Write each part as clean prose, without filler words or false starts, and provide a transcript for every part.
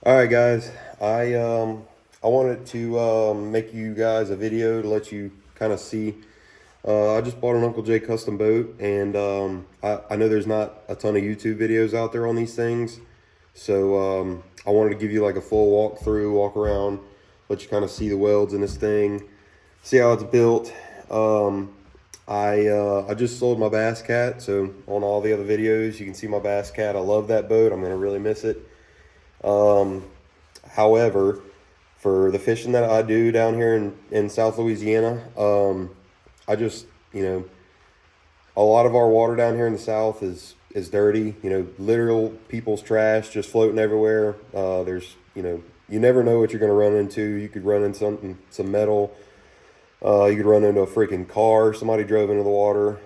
All right, guys. I wanted to make you guys a video to let you kind of see. I just bought an Uncle Jay custom boat, and I know there's not a ton of YouTube videos out there on these things, so I wanted to give you like a full walkthrough, walk around, let you kind of see the welds in this thing, see how it's built. I just sold my Bass Cat, so on all the other videos you can see my Bass Cat. I love that boat. I'm gonna really miss it. However, for the fishing that I do down here in South Louisiana, I just, a lot of our water down here in the South is dirty, literal people's trash just floating everywhere. There's, you never know what you're going to run into. You could run into some metal. You could run into a freaking car somebody drove into the water.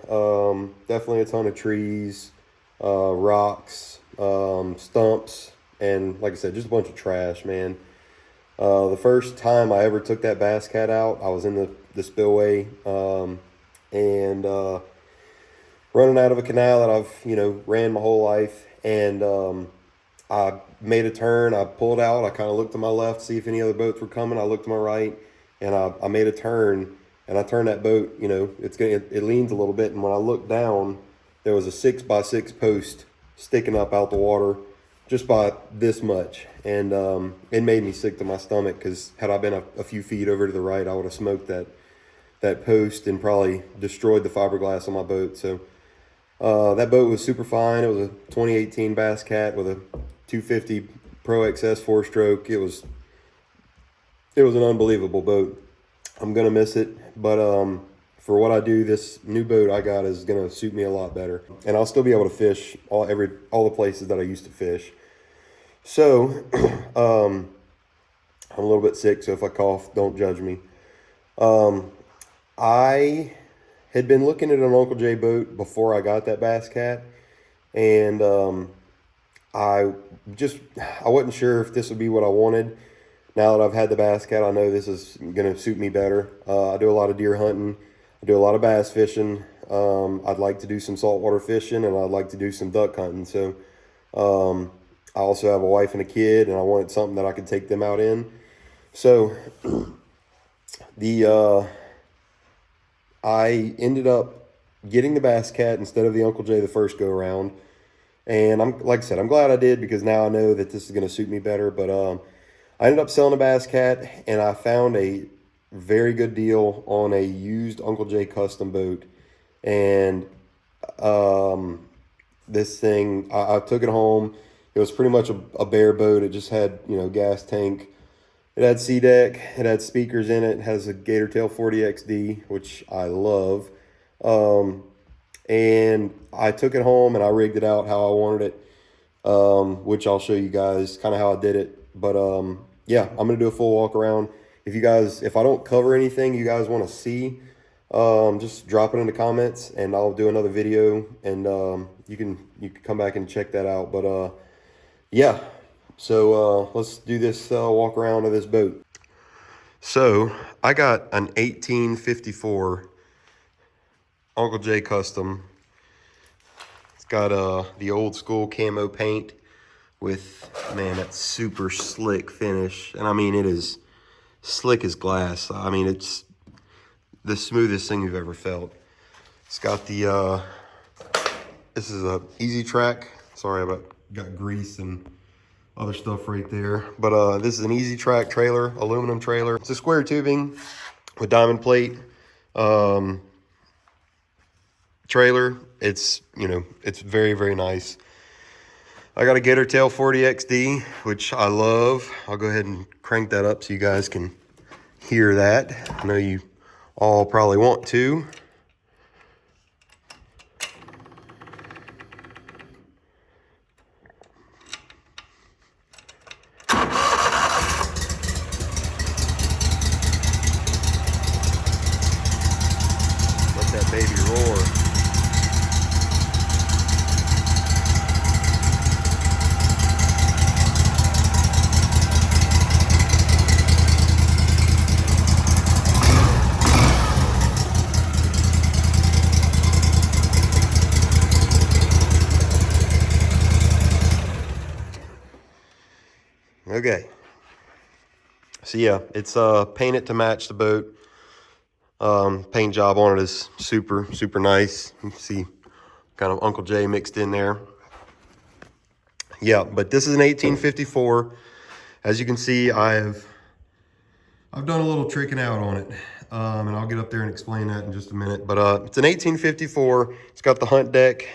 Definitely a ton of trees, rocks, stumps, and like I said, just a bunch of trash, man. The first time I ever took that Bass Cat out, I was in the spillway, and running out of a canal that I've, ran my whole life. And I made a turn. I pulled out. I kind of looked to my left, see if any other boats were coming. I looked to my right, and I made a turn, and I turned that boat, it leans a little bit. And when I looked down, there was a 6x6 post sticking up out the water just by this much. And it made me sick to my stomach, because had I been a few feet over to the right, I would have smoked that post and probably destroyed the fiberglass on my boat. So that boat was super fine. It was a 2018 Bass Cat with a 250 Pro XS 4-stroke. It was an unbelievable boat. I'm gonna miss it, but for what I do, this new boat I got is gonna suit me a lot better, and I'll still be able to fish all the places that I used to fish. So I'm a little bit sick, so if I cough, don't judge me. I had been looking at an Uncle Jay boat before I got that Bass Cat, and I wasn't sure if this would be what I wanted. Now that I've had the Bass Cat, I know this is going to suit me better. I do a lot of deer hunting. I do a lot of bass fishing. I'd like to do some saltwater fishing, and I'd like to do some duck hunting. So I also have a wife and a kid, and I wanted something that I could take them out in. So I ended up getting the Bass Cat instead of the Uncle Jay the first go around. And like I said, I'm glad I did, because now I know that this is going to suit me better. But I ended up selling the Bass Cat, and I found a very good deal on a used Uncle Jay custom boat. And this thing, I took it home. It was pretty much a bare boat. It just had, gas tank. It had C-deck. It had speakers in it. It has a Gator Tail 40XD, which I love. And I took it home and I rigged it out how I wanted it, which I'll show you guys kind of how I did it. But yeah, I'm going to do a full walk around. If I don't cover anything you guys want to see, just drop it in the comments and I'll do another video, and you can come back and check that out. But yeah, so let's do this walk around of this boat. So I got an 1854 Uncle Jay custom. It's got the old school camo paint with, man, that super slick finish. And I mean, it is slick as glass. I mean, it's the smoothest thing you've ever felt. It's got the this is a easy track. Sorry about got grease and other stuff right there, but this is an easy track trailer, aluminum trailer. It's a square tubing with diamond plate trailer. It's it's very, very nice. I got a Gator Tail 40XD, which I love. I'll go ahead and crank that up so you guys can hear that. I know you all probably want to. Let that baby roar. Okay. So yeah, it's painted to match the boat. Paint job on it is super, super nice. You can see kind of Uncle Jay mixed in there. Yeah, but this is an 1854. As you can see, I've done a little tricking out on it. And I'll get up there and explain that in just a minute. But it's an 1854. It's got the hunt deck.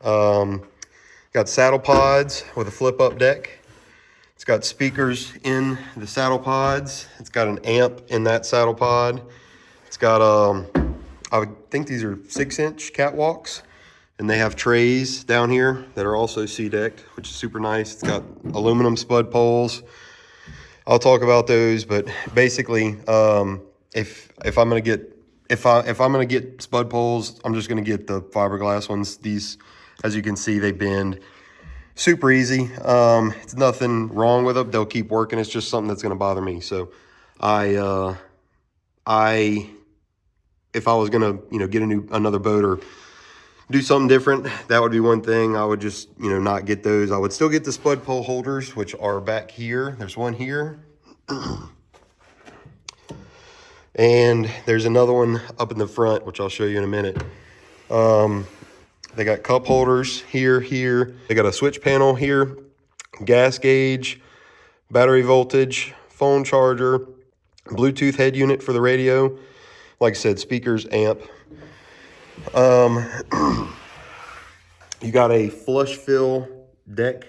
Got saddle pods with a flip up deck. It's got speakers in the saddle pods. It's got an amp in that saddle pod. It's got, I would think these are 6-inch catwalks, and they have trays down here that are also sea-decked, which is super nice. It's got aluminum spud poles. I'll talk about those, but basically, if I'm gonna get spud poles, I'm just gonna get the fiberglass ones. These, as you can see, they bend super easy. It's nothing wrong with them. They'll keep working. It's just something that's gonna bother me. So, if I was gonna, get another boat or do something different, that would be one thing. I would just, not get those. I would still get the spud pole holders, which are back here. There's one here. And there's another one up in the front, which I'll show you in a minute. They got cup holders here. They got a switch panel here, gas gauge, battery voltage, phone charger, Bluetooth head unit for the radio. Like I said, speakers, amp. You got a flush deck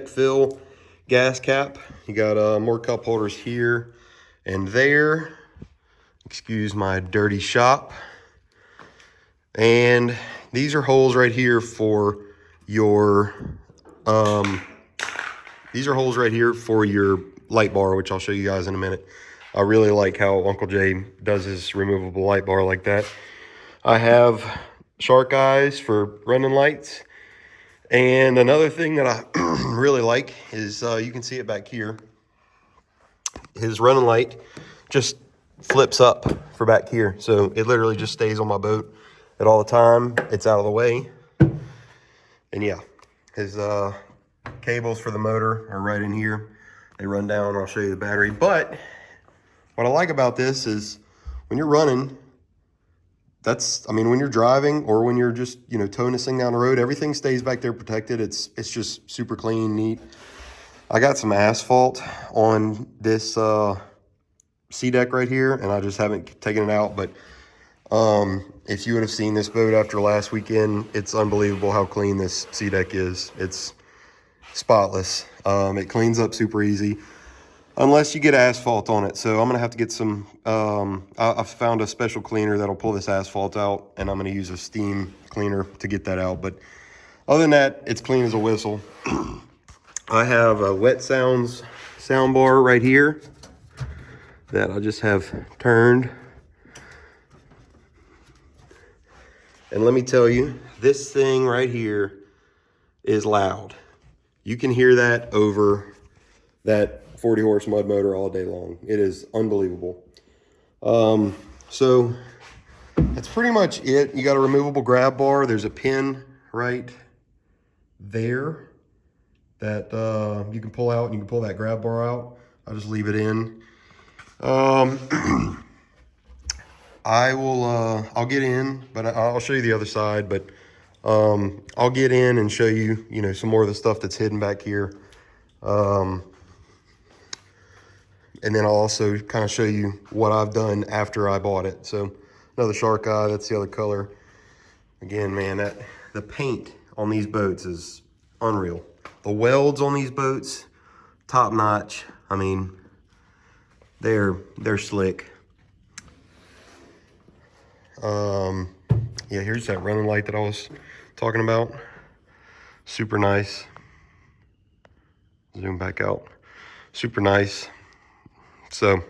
fill gas cap. You got more cup holders here and there. Excuse my dirty shop. And these are holes right here for your light bar, which I'll show you guys in a minute. I really like how Uncle Jay does his removable light bar like that. I have shark eyes for running lights. And another thing that I really like is, you can see it back here. His running light just flips up for back here. So it literally just stays on my boat at all the time. It's out of the way. And yeah, his cables for the motor are right in here. They run down. I'll show you the battery. But what I like about this is when you're running, when you're driving or when you're just, towing this thing down the road, everything stays back there protected. It's just super clean, neat. I got some asphalt on this sea deck right here, and I just haven't taken it out. But if you would have seen this boat after last weekend, it's unbelievable how clean this sea deck is. It's spotless. It cleans up super easy. Unless you get asphalt on it. So I'm going to have to get some, I've found a special cleaner that'll pull this asphalt out, and I'm going to use a steam cleaner to get that out. But other than that, it's clean as a whistle. I have a Wet Sounds sound bar right here that I just have turned. And let me tell you, this thing right here is loud. You can hear that over that 40 horse mud motor all day long. It is unbelievable. So that's pretty much it. You got a removable grab bar. There's a pin right there that you can pull out, and you can pull that grab bar out. I'll just leave it in. I'll get in, but I'll show you the other side, but I'll get in and show you, some more of the stuff that's hidden back here. And then I'll also kind of show you what I've done after I bought it. So another shark eye, that's the other color. Again, man, the paint on these boats is unreal. The welds on these boats, top notch. I mean, they're slick. Yeah, here's that running light that I was talking about. Super nice. Zoom back out. Super nice. So,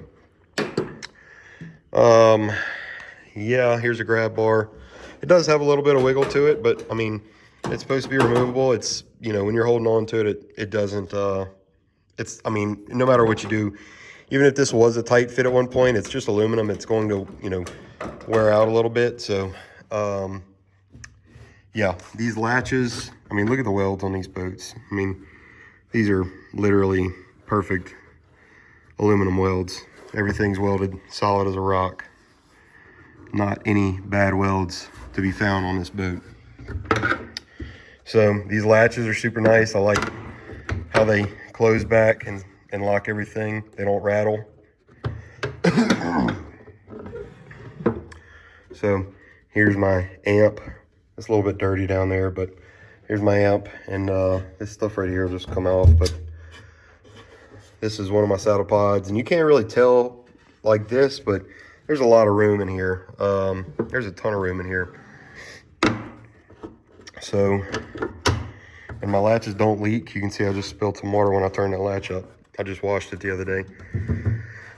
yeah, here's a grab bar. It does have a little bit of wiggle to it, but I mean, it's supposed to be removable. It's, when you're holding on to it, it doesn't, no matter what you do, even if this was a tight fit at one point, it's just aluminum. It's going to, wear out a little bit. So, yeah, these latches, look at the welds on these boats. These are literally perfect aluminum welds. Everything's welded solid as a rock. Not any bad welds to be found on this boat. So these latches are super nice. I like how they close back and lock everything. They don't rattle. So here's my amp. It's a little bit dirty down there, but here's my amp, and this stuff right here will just come off. But this is one of my saddle pods, and you can't really tell like this, but there's a lot of room in here. There's a ton of room in here. So, and my latches don't leak. You can see I just spilled some water when I turned that latch up. I just washed it the other day.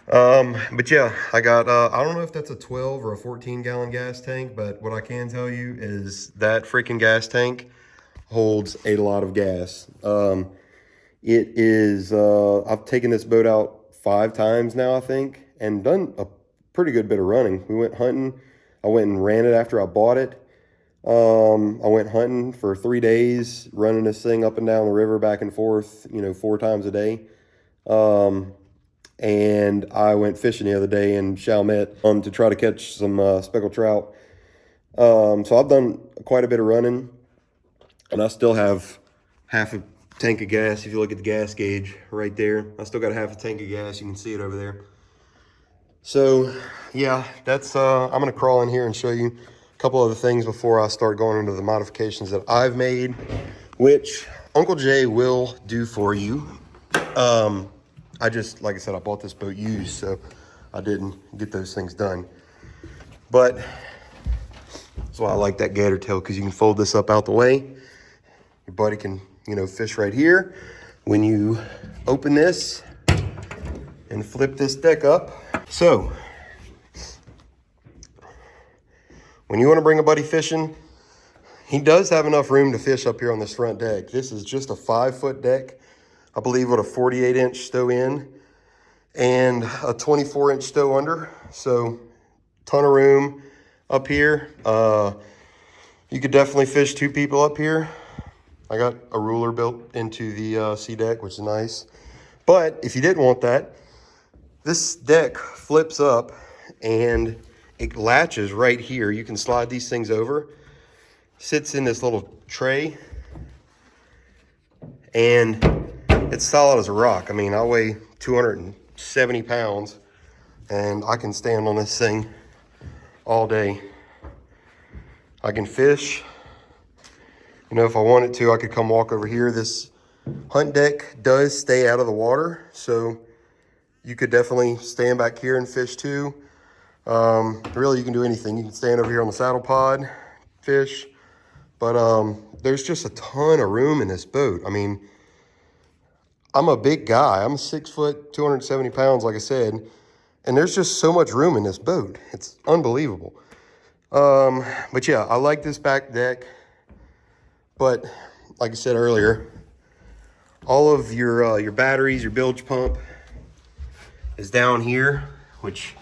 But yeah, I got, I don't know if that's a 12 or a 14 gallon gas tank, but what I can tell you is that freaking gas tank holds a lot of gas. It is, I've taken this boat out 5 times now, I think, and done a pretty good bit of running. We went hunting. I went and ran it after I bought it. I went hunting for 3 days, running this thing up and down the river back and forth, 4 times a day. And I went fishing the other day in Chalmette to try to catch some speckled trout. So I've done quite a bit of running, and I still have half a tank of gas. If you look at the gas gauge right there, I still got half a tank of gas. You can see it over there. So yeah, that's I'm gonna crawl in here and show you a couple other things before I start going into the modifications that I've made, which Uncle Jay will do for you. I just, like I said, I bought this boat used, so I didn't get those things done. But that's why I like that Gator Tail, because you can fold this up out the way. Your buddy can, fish right here. When you open this and flip this deck up. So, when you want to bring a buddy fishing, he does have enough room to fish up here on this front deck. This is just a 5-foot deck, I believe, with a 48-inch stow in and a 24-inch stow under. So, ton of room up here. You could definitely fish 2 people up here. I got a ruler built into the sea deck, which is nice. But if you didn't want that, this deck flips up and it latches right here. You can slide these things over. Sits in this little tray, and it's solid as a rock. I mean, I weigh 270 pounds, and I can stand on this thing all day. I can fish. If I wanted to, I could come walk over here. This hunt deck does stay out of the water, so you could definitely stand back here and fish too. Really, you can do anything. You can stand over here on the saddle pod, fish. But there's just a ton of room in this boat. I mean, I'm a big guy. I'm 6 foot, 270 pounds, like I said. And there's just so much room in this boat. It's unbelievable. But yeah, I like this back deck. But like I said earlier, all of your batteries, your bilge pump is down here, which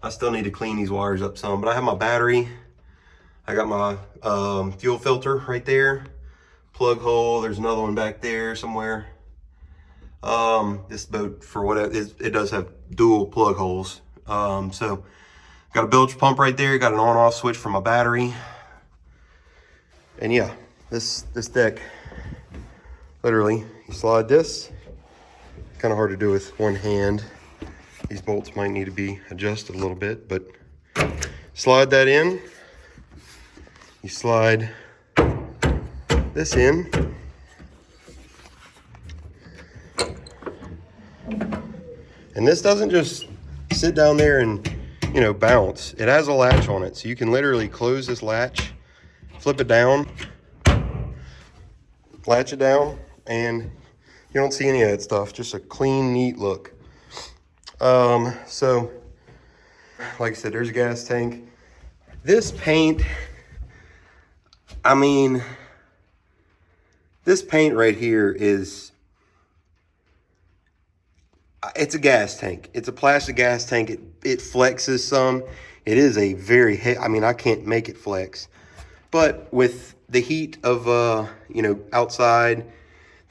I still need to clean these wires up some. But I have my battery. I got my fuel filter right there, plug hole. There's another one back there somewhere. This boat, for what it does have dual plug holes. So got a bilge pump right there. Got an on-off switch for my battery. And yeah, this deck, literally, you slide this. Kind of hard to do with one hand. These bolts might need to be adjusted a little bit, but slide that in. You slide this in. And this doesn't just sit down there and, bounce. It has a latch on it. So you can literally close this latch, flip it down, latch it down, and you don't see any of that stuff. Just a clean, neat look. So, like I said, there's a gas tank. This paint, I mean, this paint right here is, it's a gas tank. It's a plastic gas tank. It flexes some. It is a very, I mean, I can't make it flex. But with the heat of, outside,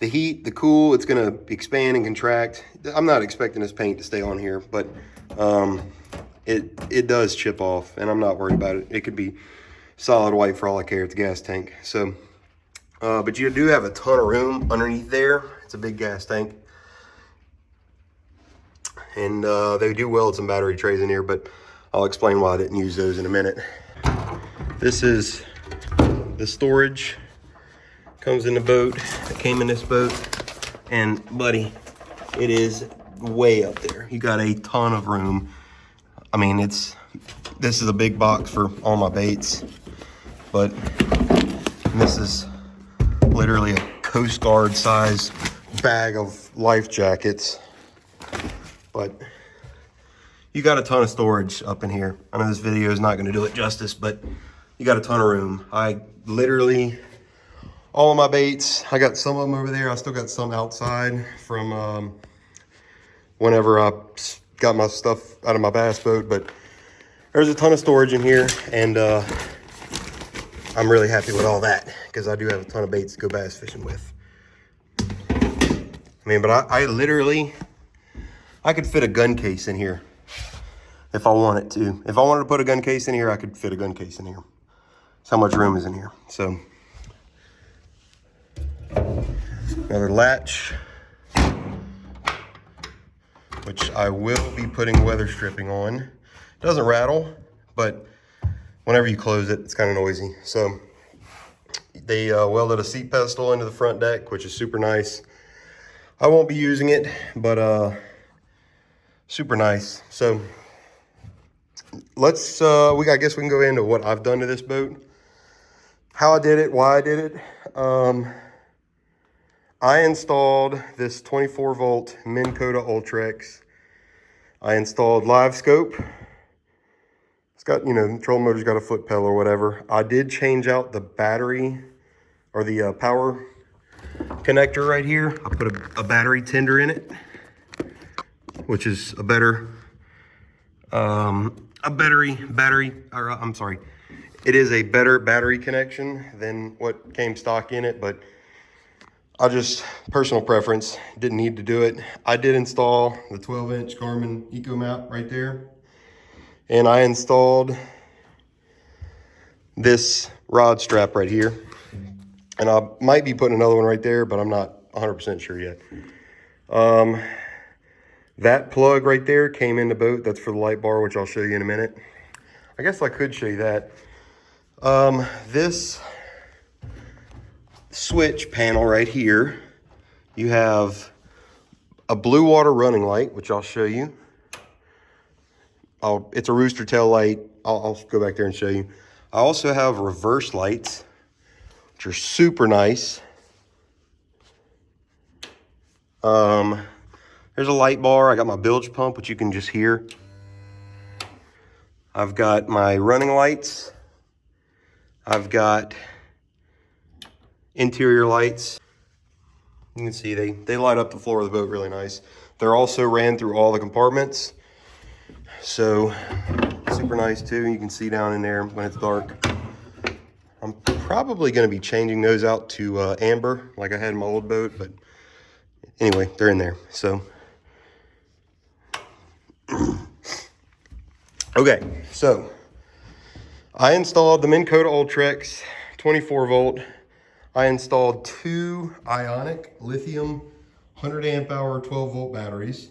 the heat, the cool, it's gonna expand and contract. I'm not expecting this paint to stay on here, but it does chip off, and I'm not worried about it. It could be solid white for all I care. It's a gas tank. So, but you do have a ton of room underneath there. It's a big gas tank. And they do weld some battery trays in here, but I'll explain why I didn't use those in a minute. This is the storage. Comes in the boat. It came in this boat. And buddy, it is way up there. You got a ton of room. I mean, this is a big box for all my baits, but this is literally a Coast Guard size bag of life jackets. But you got a ton of storage up in here. I know this video is not going to do it justice, but you got a ton of room. I literally, all of my baits, I got some of them over there. I still got some outside from whenever I got my stuff out of my bass boat, but there's a ton of storage in here, and I'm really happy with all that because I do have a ton of baits to go bass fishing with. I mean, but I literally, I could fit a gun case in here if I wanted to. If I wanted to put a gun case in here, I could fit a gun case in here. That's how much room is in here. So, another latch, which I will be putting weather stripping on. It doesn't rattle, but whenever you close it, it's kind of noisy. So they welded a seat pedestal into the front deck, which is super nice. I won't be using it, but super nice. So let's, I guess we can go into what I've done to this boat. How I did it, why I did it. I installed this 24 volt Minn Kota Ultrex. I installed live scope. It's got, you know, the trolling motor's got a foot pedal or whatever. I did change out the battery or the power connector right here. I put a battery tender in it, which is a better, it is a better battery connection than what came stock in it, but I just, personal preference, didn't need to do it. I did install the 12-inch Garmin Eco Map right there. And I installed this rod strap right here. And I might be putting another one right there, but I'm not 100% sure yet. That plug right there came in the boat. That's for the light bar, which I'll show you in a minute. I guess I could show you that. This switch panel right here, you have a blue water running light, which I'll show you. It's a rooster tail light. I'll go back there and show you. I also have reverse lights, which are super nice. There's a light bar. I got my bilge pump, which you can just hear. I've got my running lights. I've got interior lights. You can see they light up the floor of the boat really nice. They're also ran through all the compartments. So super nice too. You can see down in there when it's dark. I'm probably going to be changing those out to amber like I had in my old boat, but anyway, they're in there. So okay, so I installed the Minn Kota Ultrex 24 volt. I installed two Ionic lithium 100 amp hour 12 volt batteries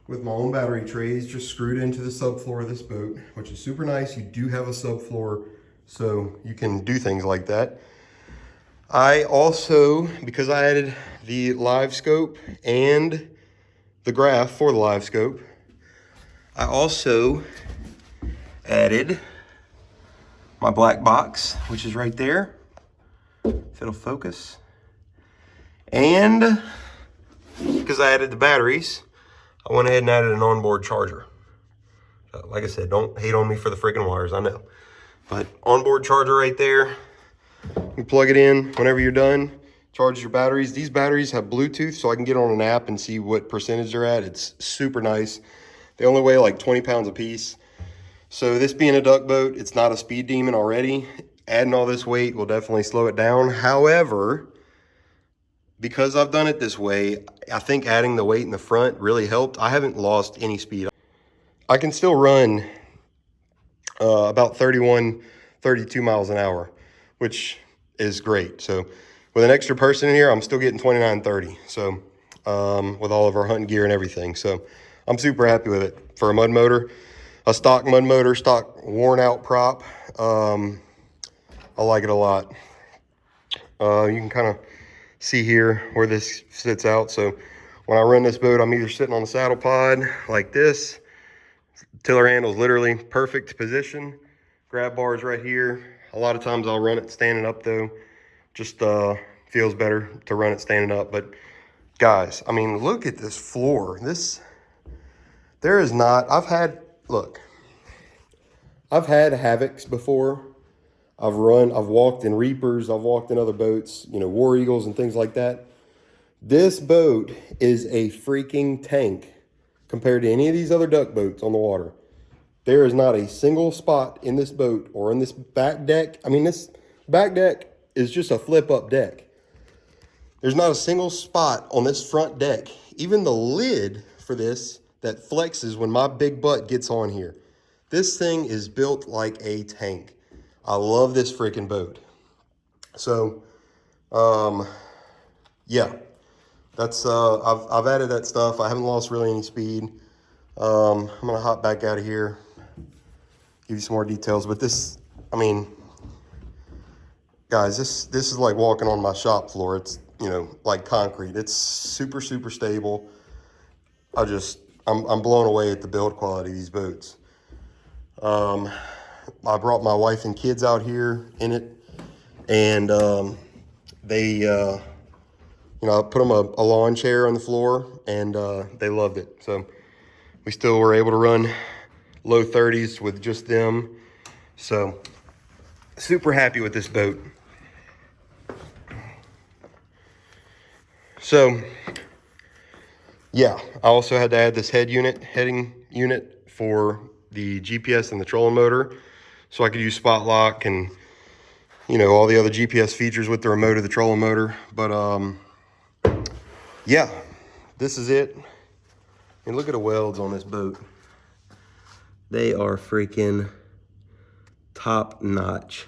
with my own battery trays just screwed into the subfloor of this boat, which is super nice. You do have a subfloor, so you can do things like that. I also, because I added the live scope and the graph for the live scope, I also added my black box, which is right there, if it'll focus. And because I added the batteries, I went ahead and added an onboard charger. Like I said, don't hate on me for the freaking wires, I know. But onboard charger right there. You plug it in whenever you're done, charges your batteries. These batteries have Bluetooth, so I can get on an app and see what percentage they're at. It's super nice. They only weigh like 20 pounds a piece. So this being a duck boat, it's not a speed demon already. Adding all this weight will definitely slow it down. However, because I've done it this way, I think adding the weight in the front really helped. I haven't lost any speed. I can still run about 31, 32 miles an hour, which is great. So with an extra person in here, I'm still getting 29, 30. So with all of our hunting gear and everything. So I'm super happy with it. For a mud motor, a stock mud motor, stock worn out prop, I like it a lot. You can kind of see here where this sits out. So when I run this boat, I'm either sitting on the saddle pod like this. Tiller handle's literally perfect position. Grab bars right here. A lot of times I'll run it standing up though. Just feels better to run it standing up. But guys, I mean, look at this floor. There is not, look, I've had Havocs before. I've walked in Reapers, I've walked in other boats, you know, War Eagles and things like that. This boat is a freaking tank compared to any of these other duck boats on the water. There is not a single spot in this boat or in this back deck. I mean, this back deck is just a flip up deck. There's not a single spot on this front deck, even the lid for this, that flexes when my big butt gets on here. This thing is built like a tank. I love this freaking boat. So, yeah, that's, I've added that stuff. I haven't lost really any speed. I'm gonna hop back out of here, give you some more details, but this, I mean, guys, this is like walking on my shop floor. It's, you know, like concrete. It's super, super stable. I'm blown away at the build quality of these boats. I brought my wife and kids out here in it, and they, you know, I put them a lawn chair on the floor, and they loved it. So we still were able to run low 30s with just them. So super happy with this boat. So yeah, I also had to add this heading unit for the GPS and the trolling motor, so I could use spot lock and, you know, all the other GPS features with the remote of the trolling motor. But yeah, this is it. And look at the welds on this boat. They are freaking top notch.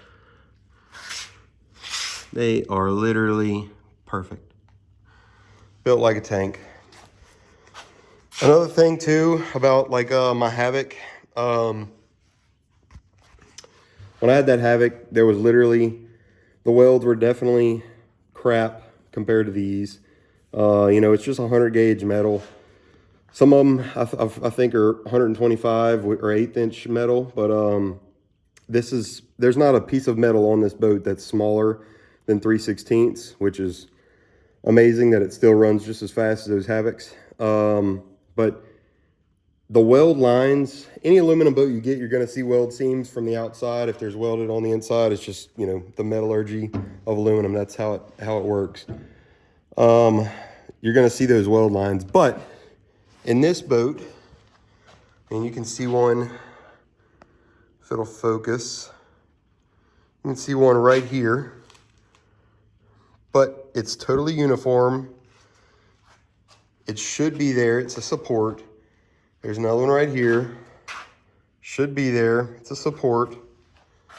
They are literally perfect. Built like a tank. Another thing too about like my Havoc, when I had that Havoc, there was literally, the welds were definitely crap compared to these. You know, it's just 100 gauge metal. Some of them I think are 125 or 1/8 inch metal, but there's not a piece of metal on this boat that's smaller than 3/16, which is amazing that it still runs just as fast as those Havocs. But the weld lines, any aluminum boat you get, you're going to see weld seams from the outside. If there's welded on the inside, it's just, you know, the metallurgy of aluminum. That's how it works. You're going to see those weld lines. But in this boat, and you can see one, if it'll focus, you can see one right here. But it's totally uniform. It should be there. It's a support. There's another one right here. Should be there. It's a support. I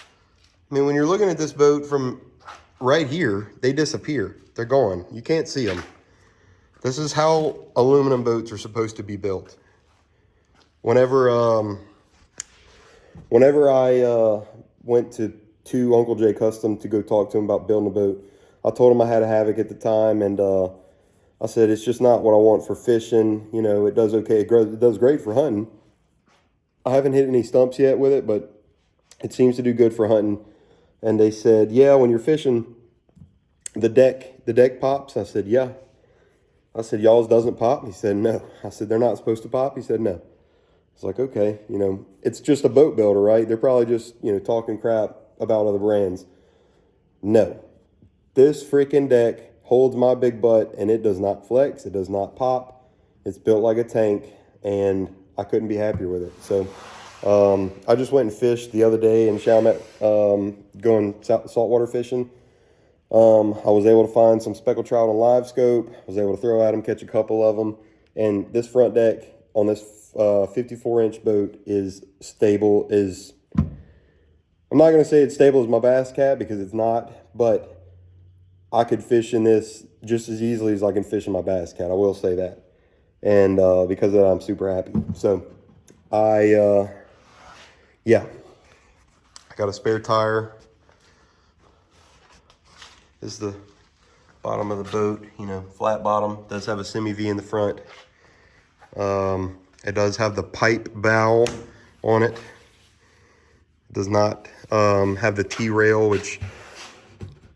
mean, when you're looking at this boat from right here, they disappear. They're gone. You can't see them. This is how aluminum boats are supposed to be built. Whenever I went to Uncle Jay Custom to go talk to him about building a boat, I told him I had a Havoc at the time, and I said, it's just not what I want for fishing. You know, it does okay. It does great for hunting. I haven't hit any stumps yet with it, but it seems to do good for hunting. And they said, yeah, when you're fishing, the deck pops. I said, yeah. I said, y'all's doesn't pop? He said, no. I said, they're not supposed to pop? He said, no. It's like, okay, you know, it's just a boat builder, right? They're probably just, you know, talking crap about other brands. No. This freaking deck holds my big butt, and it does not flex. It does not pop. It's built like a tank, and I couldn't be happier with it. So I just went and fished the other day in Chalmette, going saltwater fishing. I was able to find some speckled trout on live scope. I was able to throw at them, catch a couple of them. And this front deck on this 54-inch boat is stable. I'm not going to say it's stable as my bass cat because it's not, but I could fish in this just as easily as I can fish in my bass cat. I will say that. And because of that, I'm super happy. So yeah, I got a spare tire. This is the bottom of the boat, you know, flat bottom. Does have a semi-V in the front. It does have the pipe bow on it. It does not have the T-rail, which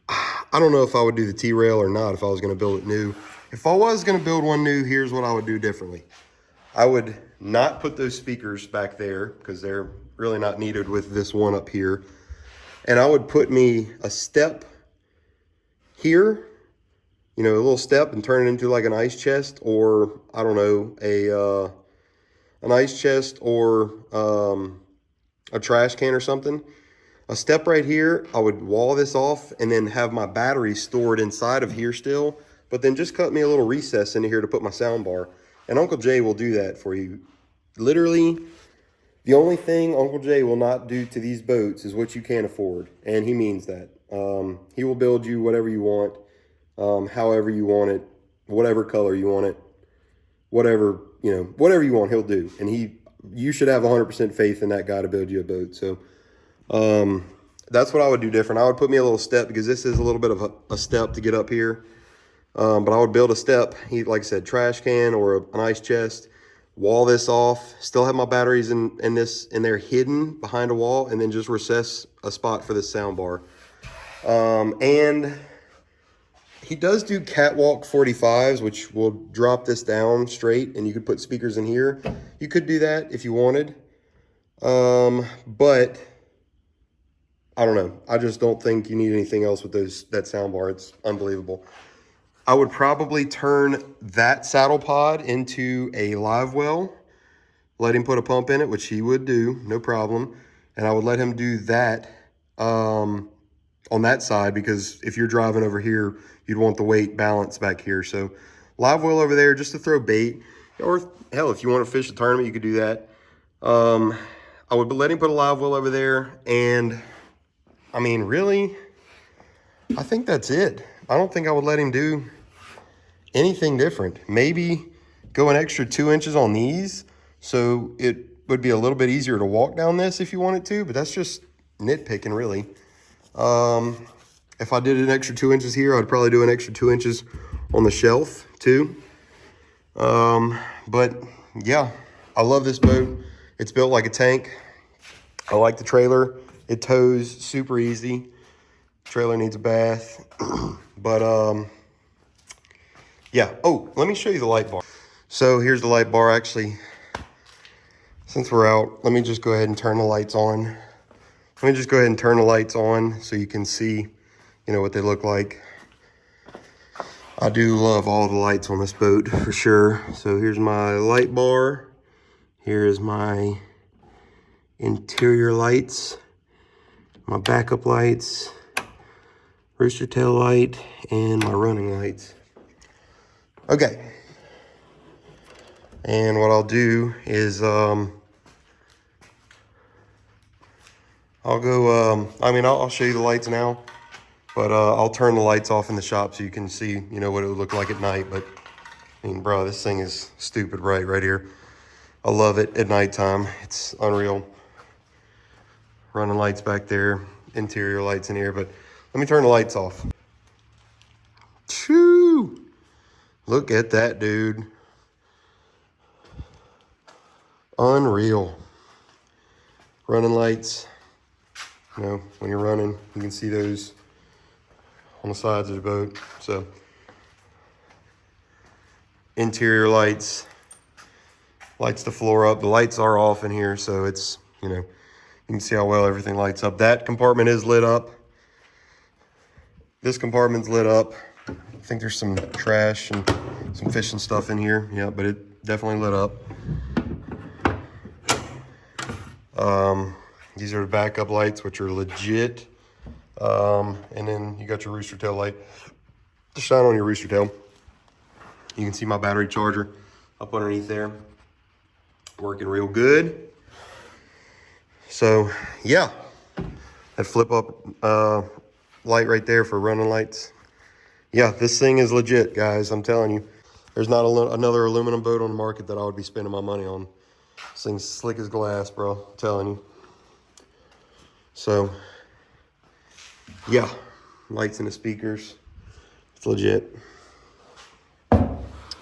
I don't know if I would do the T-rail or not if I was going to build it new. If I was going to build one new, here's what I would do differently. I would not put those speakers back there because they're really not needed with this one up here. And I would put me a step here, you know, a little step, and turn it into like an ice chest, or I don't know, an ice chest or a trash can or something. A step right here, I would wall this off and then have my battery stored inside of here still, but then just cut me a little recess into here to put my sound bar. And Uncle Jay will do that for you. Literally, the only thing Uncle Jay will not do to these boats is what you can't afford. And he means that. He will build you whatever you want, however you want it, whatever color you want it, whatever, you know, whatever you want, he'll do. And you should have 100% faith in that guy to build you a boat. So that's what I would do different. I would put me a little step because this is a little bit of a step to get up here. But I would build a step, like I said, trash can or an ice chest, wall this off, still have my batteries in there hidden behind a wall, and then just recess a spot for the sound bar. And he does do catwalk 45s, which will drop this down straight, and you could put speakers in here. You could do that if you wanted. But I don't know. I just don't think you need anything else with that sound bar. It's unbelievable. I would probably turn that saddle pod into a live well, let him put a pump in it, which he would do, no problem. And I would let him do that on that side, because if you're driving over here, you'd want the weight balance back here. So live well over there just to throw bait, or hell, if you want to fish a tournament, you could do that. I would let him put a live well over there. And I mean, really, I think that's it. I don't think I would let him do anything different. Maybe go an extra 2 inches on these, so it would be a little bit easier to walk down this if you wanted to, but that's just nitpicking, really. If I did an extra 2 inches here, I'd probably do an extra 2 inches on the shelf too. But yeah, I love this boat. It's built like a tank. I like the trailer. It tows super easy. Trailer needs a bath. But yeah. Oh, let me show you the light bar. So here's the light bar. Actually, since we're out, let me just go ahead and turn the lights on. Let me just go ahead and turn the lights on so you can see, you know, what they look like. I do love all the lights on this boat for sure. So here's my light bar. Here is my interior lights, my backup lights, rooster tail light, and my running lights. Okay. And what I'll do is I'll go, I'll show you the lights now, but I'll turn the lights off in the shop so you can see, you know, what it would look like at night. But I mean, bro, this thing is stupid bright right here. I love it at nighttime. It's unreal. Running lights back there, interior lights in here, but let me turn the lights off. Choo! Look at that, dude. Unreal. Running lights. You know, when you're running, you can see those on the sides of the boat. So, interior lights. Lights the floor up. The lights are off in here, so it's, you know, you can see how well everything lights up. That compartment is lit up. This compartment's lit up. I think there's some trash and some fishing stuff in here. Yeah, but it definitely lit up. These are the backup lights, which are legit. And then you got your rooster tail light to shine on your rooster tail. You can see my battery charger up underneath there, working real good. So yeah, that flip up light right there for running lights. Yeah, this thing is legit, guys. I'm telling you, there's not another aluminum boat on the market that I would be spending my money on. This thing's slick as glass, bro. I'm telling you. So yeah, lights in the speakers. It's legit.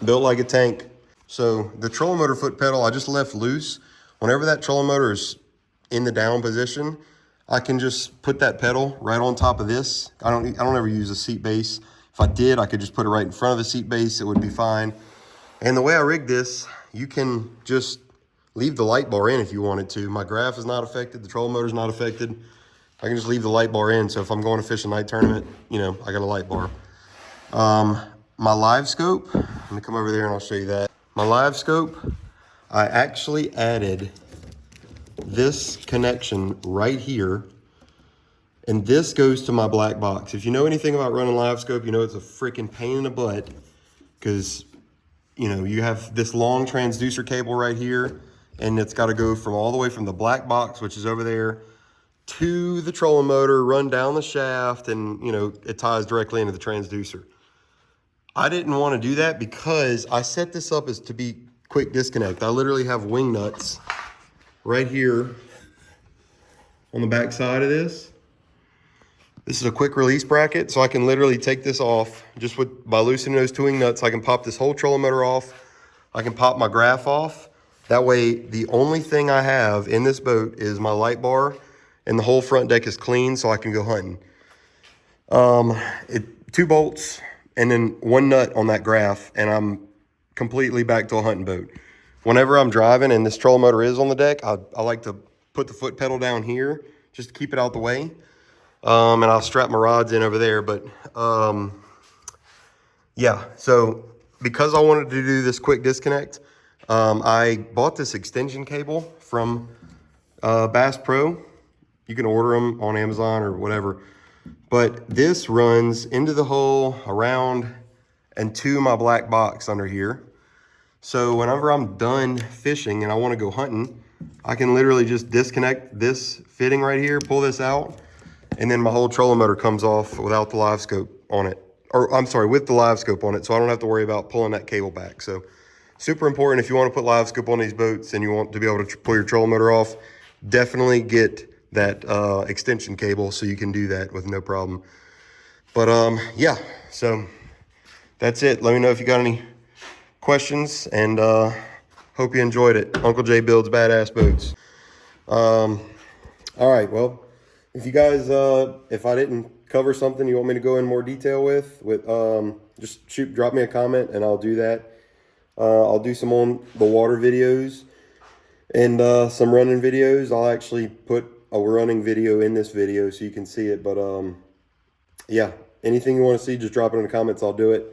Built like a tank. So the trolling motor foot pedal I just left loose. Whenever that trolling motor is in the down position, I can just put that pedal right on top of this. I don't ever use a seat base. If I did, I could just put it right in front of the seat base. It would be fine. And the way I rigged this, you can just leave the light bar in if you wanted to. My graph is not affected. The trolling motor is not affected. I can just leave the light bar in. So if I'm going to fish a night tournament, you know, I got a light bar. My live scope, I'm gonna come over there and I'll show you that. My live scope, I actually added this connection right here, and this goes to my black box. If you know anything about running live scope, you know it's a freaking pain in the butt, because you know you have this long transducer cable right here, and it's got to go from all the way from the black box, which is over there, to the trolling motor, run down the shaft, and you know it ties directly into the transducer. I didn't want to do that because I set this up as to be quick disconnect. I literally have wing nuts right here on the back side of this. This is a quick release bracket, so I can literally take this off just by loosening those two wing nuts. I can pop this whole trolling motor off. I can pop my graph off. That way, the only thing I have in this boat is my light bar, and the whole front deck is clean, so I can go hunting. 2 bolts and then 1 nut on that graph, and I'm completely back to a hunting boat. Whenever I'm driving and this trolling motor is on the deck, I like to put the foot pedal down here just to keep it out the way. And I'll strap my rods in over there. But yeah, so because I wanted to do this quick disconnect, I bought this extension cable from Bass Pro. You can order them on Amazon or whatever. But this runs into the hole, around, and to my black box under here. So whenever I'm done fishing and I want to go hunting, I can literally just disconnect this fitting right here, pull this out, and then my whole trolling motor comes off without the live scope on it. Or I'm sorry, with the live scope on it, so I don't have to worry about pulling that cable back. So super important if you want to put live scope on these boats and you want to be able to pull your trolling motor off, definitely get that extension cable so you can do that with no problem. But yeah, so that's it. Let me know if you got any questions, and hope you enjoyed it. Uncle Jay builds badass boats. All right, well, if you guys if I didn't cover something you want me to go in more detail with just drop me a comment and I'll do that. I'll do some on the water videos and some running videos. I'll actually put a running video in this video so you can see it. But yeah, anything you want to see, just drop it in the comments. I'll do it.